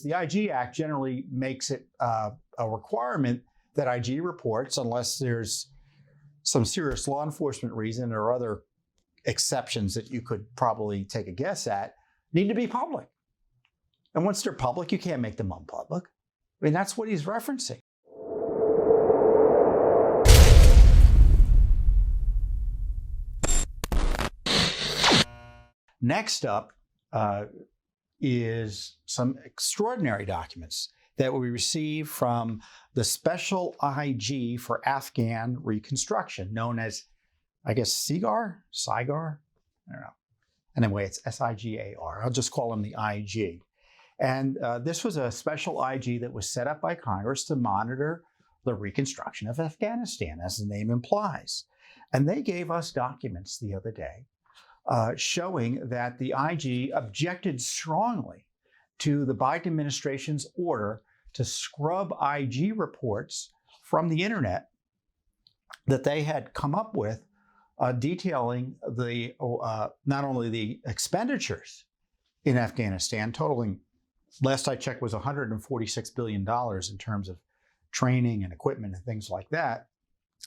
The IG Act generally makes it a requirement that IG reports, unless there's some serious law enforcement reason or other exceptions that you could probably take a guess at, need to be public. And once they're public, you can't make them unpublic. I mean, that's what he's referencing. Next up is some extraordinary documents that we received from the Special IG for Afghan Reconstruction, known as, I guess, SIGAR? I don't know. Anyway, it's SIGAR. I'll just call him the IG. And this was a special IG that was set up by Congress to monitor the reconstruction of Afghanistan, as the name implies. And they gave us documents the other day showing that the IG objected strongly to the Biden administration's order to scrub IG reports from the internet that they had come up with, detailing the not only the expenditures in Afghanistan, totaling, last I checked, was $146 billion in terms of training and equipment and things like that,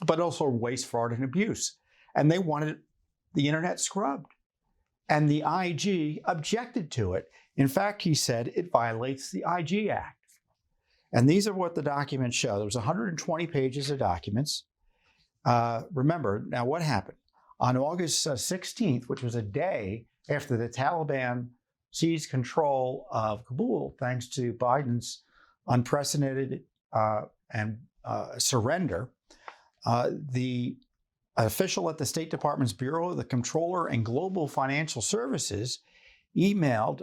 but also waste, fraud, and abuse. And they wanted the internet scrubbed. And the IG objected to it. In fact, he said it violates the IG Act. And these are what the documents show. There was 120 pages of documents. Remember, now what happened? On August 16th, which was a day after the Taliban seized control of Kabul, thanks to Biden's unprecedented surrender, the official at the State Department's Bureau of the Comptroller and Global Financial Services emailed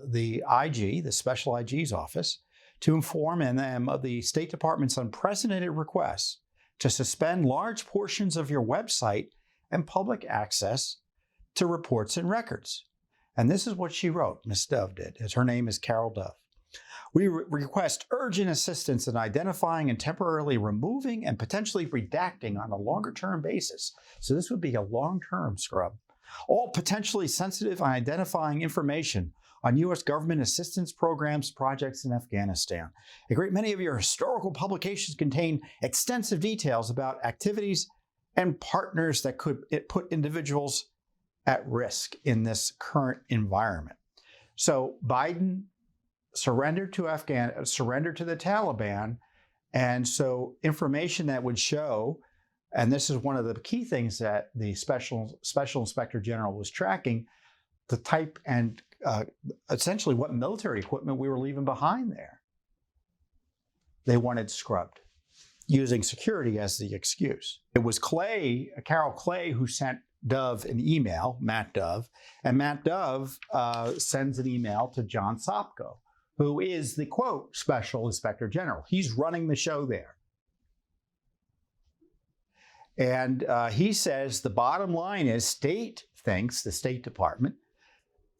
the IG, the Special IG's office, to inform them of the State Department's unprecedented request to suspend large portions of your website and public access to reports and records. And this is what she wrote, Ms. Dove did, as her name is Carol Dove. We request urgent assistance in identifying and temporarily removing and potentially redacting on a longer-term basis. So this would be a long-term scrub. All potentially sensitive and identifying information on U.S. government assistance programs, projects in Afghanistan. A great many of your historical publications contain extensive details about activities and partners that could put individuals at risk in this current environment. So Biden surrendered to the Taliban, and so information that would show, and this is one of the key things that the Special Inspector General was tracking, the type and essentially what military equipment we were leaving behind there. They wanted scrubbed, using security as the excuse. It was Carol Clay, who sent Dove an email, Matt Dove, and Matt Dove sends an email to John Sopko, who is the, quote, Special Inspector General. He's running the show there. And he says the bottom line is the State Department,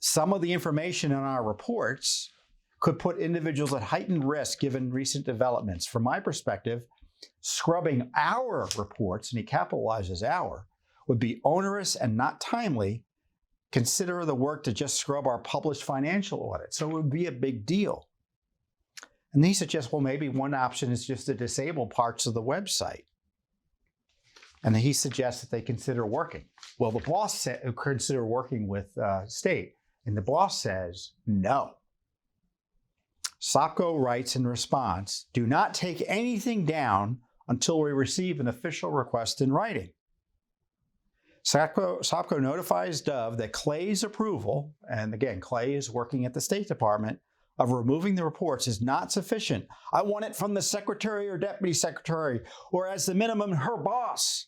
some of the information in our reports could put individuals at heightened risk given recent developments. From my perspective, scrubbing our reports, and he capitalizes our, would be onerous and not timely. Consider the work to just scrub our published financial audit. So it would be a big deal. And he suggests, well, maybe one option is just to disable parts of the website. And he suggests that they consider working. Well, the boss said consider working with state. And the boss says, no. Sopko writes in response, do not take anything down until we receive an official request in writing. Sopko notifies Dove that Clay's approval, and again, Clay is working at the State Department, of removing the reports is not sufficient. I want it from the secretary or deputy secretary, or as the minimum, her boss.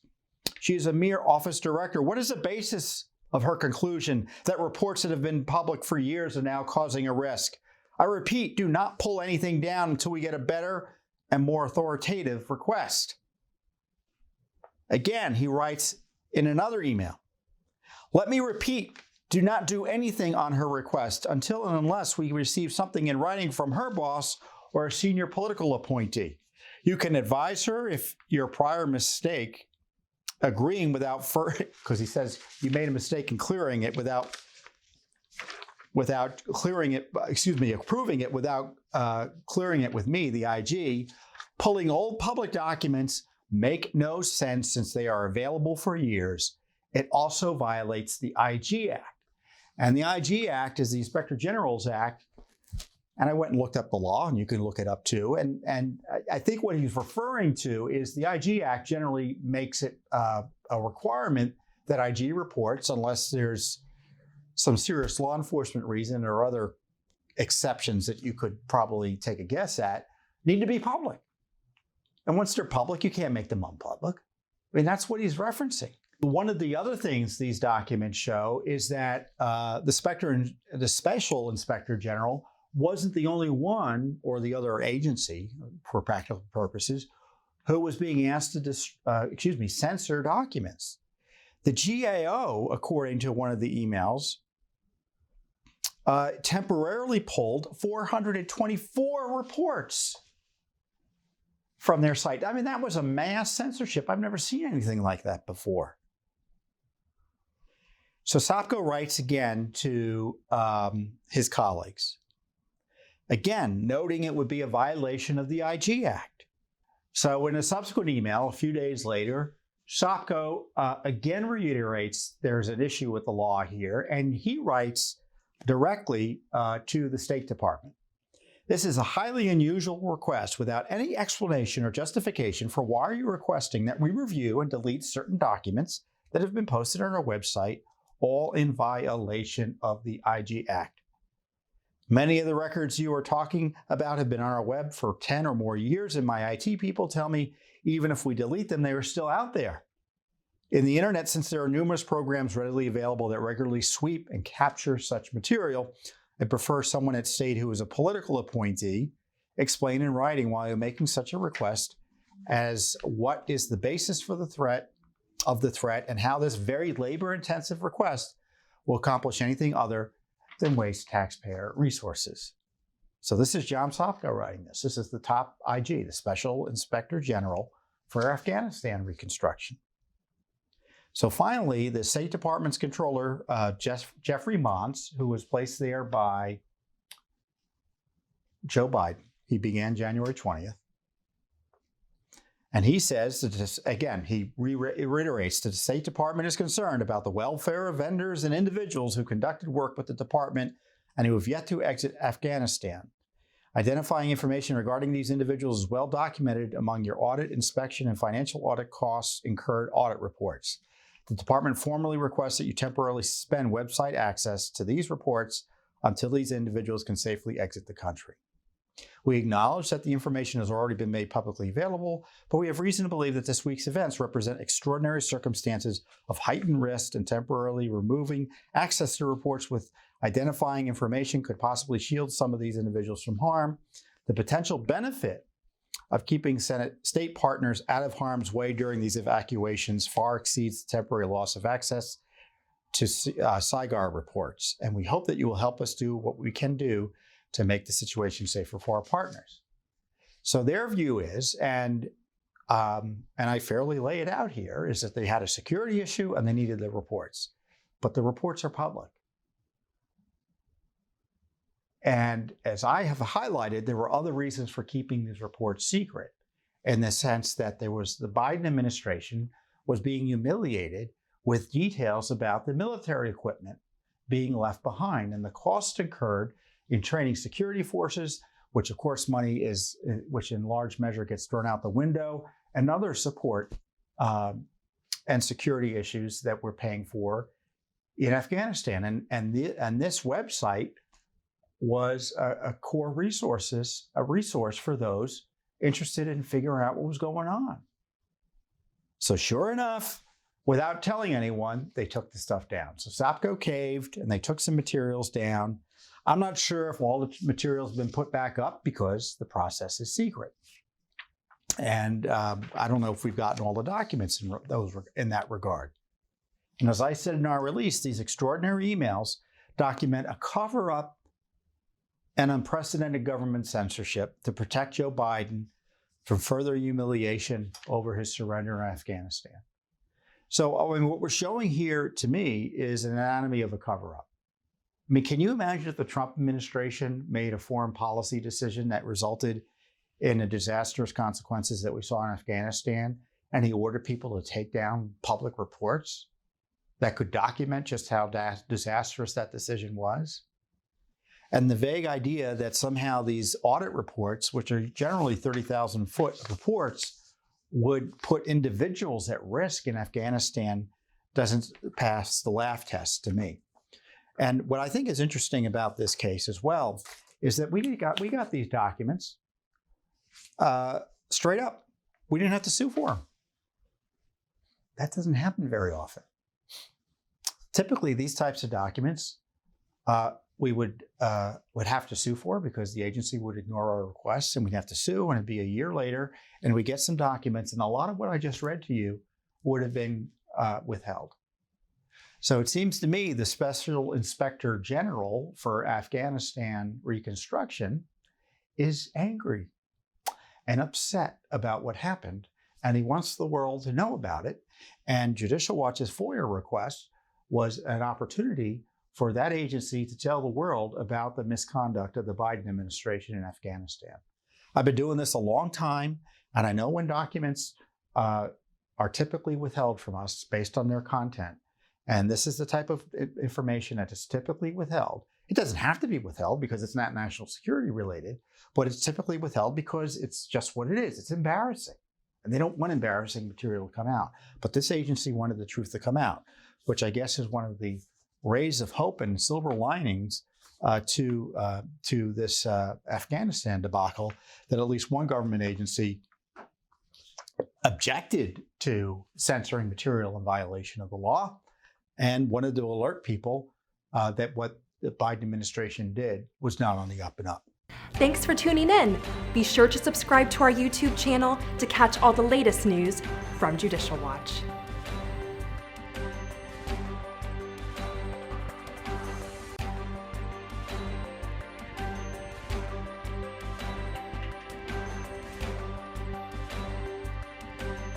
She is a mere office director. What is the basis of her conclusion that reports that have been public for years are now causing a risk? I repeat, do not pull anything down until we get a better and more authoritative request. Again, he writes in another email, let me repeat, do not do anything on her request until and unless we receive something in writing from her boss or a senior political appointee. You can advise her if your prior mistake agreeing without further, because he says you made a mistake in clearing it without without clearing it, approving it without clearing it with me, the IG. Pulling old public documents make no sense since they are available for years. It also violates the IG Act. And the IG Act is the Inspector General's Act. And I went and looked up the law, and you can look it up too. And I think what he's referring to is the IG Act generally makes it a requirement that IG reports, unless there's some serious law enforcement reason or other exceptions that you could probably take a guess at, need to be public. And once they're public, you can't make them unpublic. I mean, that's what he's referencing. One of the other things these documents show is that the Special Inspector General wasn't the only one, or the other agency, for practical purposes, who was being asked to censor documents. The GAO, according to one of the emails, temporarily pulled 424 reports from their site. I mean, that was a mass censorship. I've never seen anything like that before. So Sopko writes again to his colleagues, again, noting it would be a violation of the IG Act. So in a subsequent email, a few days later, Sopko again reiterates there's an issue with the law here, and he writes directly to the State Department. This is a highly unusual request without any explanation or justification for why you're requesting that we review and delete certain documents that have been posted on our website, all in violation of the IG Act. Many of the records you are talking about have been on our web for 10 or more years, and my IT people tell me even if we delete them, they are still out there. In the internet, since there are numerous programs readily available that regularly sweep and capture such material, I prefer someone at State who is a political appointee explain in writing why you're making such a request, as what is the basis for the threat, and how this very labor-intensive request will accomplish anything other than waste taxpayer resources. So this is John Sopko writing this. This is the top IG, the Special Inspector General for Afghanistan Reconstruction. So finally, the State Department's controller, Jeffrey Mons, who was placed there by Joe Biden, he began January 20th. And he says, that again, he reiterates that the State Department is concerned about the welfare of vendors and individuals who conducted work with the department and who have yet to exit Afghanistan. Identifying information regarding these individuals is well documented among your audit, inspection, and financial audit costs incurred audit reports. The department formally requests that you temporarily suspend website access to these reports until these individuals can safely exit the country. We acknowledge that the information has already been made publicly available, but we have reason to believe that this week's events represent extraordinary circumstances of heightened risk, and temporarily removing access to reports with identifying information could possibly shield some of these individuals from harm. The potential benefit of keeping state partners out of harm's way during these evacuations far exceeds the temporary loss of access to SIGAR reports, and we hope that you will help us do what we can do to make the situation safer for our partners. So their view is, and I fairly lay it out here, is that they had a security issue and they needed the reports, but the reports are public. And as I have highlighted, there were other reasons for keeping these reports secret, in the sense that the Biden administration was being humiliated with details about the military equipment being left behind and the cost incurred in training security forces, which of course which in large measure gets thrown out the window, and other support and security issues that we're paying for in Afghanistan. And this website was a core resource for those interested in figuring out what was going on. So sure enough, without telling anyone, they took the stuff down. So Sopko caved and they took some materials down. I'm not sure if all the materials have been put back up because the process is secret. And I don't know if we've gotten all the documents in that regard. And as I said in our release, these extraordinary emails document a cover-up and unprecedented government censorship to protect Joe Biden from further humiliation over his surrender in Afghanistan. So I mean, what we're showing here to me is an anatomy of a cover-up. I mean, can you imagine if the Trump administration made a foreign policy decision that resulted in the disastrous consequences that we saw in Afghanistan, and he ordered people to take down public reports that could document just how disastrous that decision was? And the vague idea that somehow these audit reports, which are generally 30,000-foot reports, would put individuals at risk in Afghanistan doesn't pass the laugh test to me. And what I think is interesting about this case as well is that we got these documents straight up. We didn't have to sue for them. That doesn't happen very often. Typically, these types of documents we would have to sue for because the agency would ignore our requests, and we'd have to sue, and it'd be a year later, and we get some documents, and a lot of what I just read to you would have been withheld. So it seems to me the Special Inspector General for Afghanistan Reconstruction is angry and upset about what happened, and he wants the world to know about it. And Judicial Watch's FOIA request was an opportunity for that agency to tell the world about the misconduct of the Biden administration in Afghanistan. I've been doing this a long time, and I know when documents are typically withheld from us based on their content. And this is the type of information that is typically withheld. It doesn't have to be withheld because it's not national security related, but it's typically withheld because it's just what it is. It's embarrassing. And they don't want embarrassing material to come out. But this agency wanted the truth to come out, which I guess is one of the rays of hope and silver linings to this Afghanistan debacle, that at least one government agency objected to censoring material in violation of the law and wanted to alert people that what the Biden administration did was not on the up and up. Thanks for tuning in. Be sure to subscribe to our YouTube channel to catch all the latest news from Judicial Watch.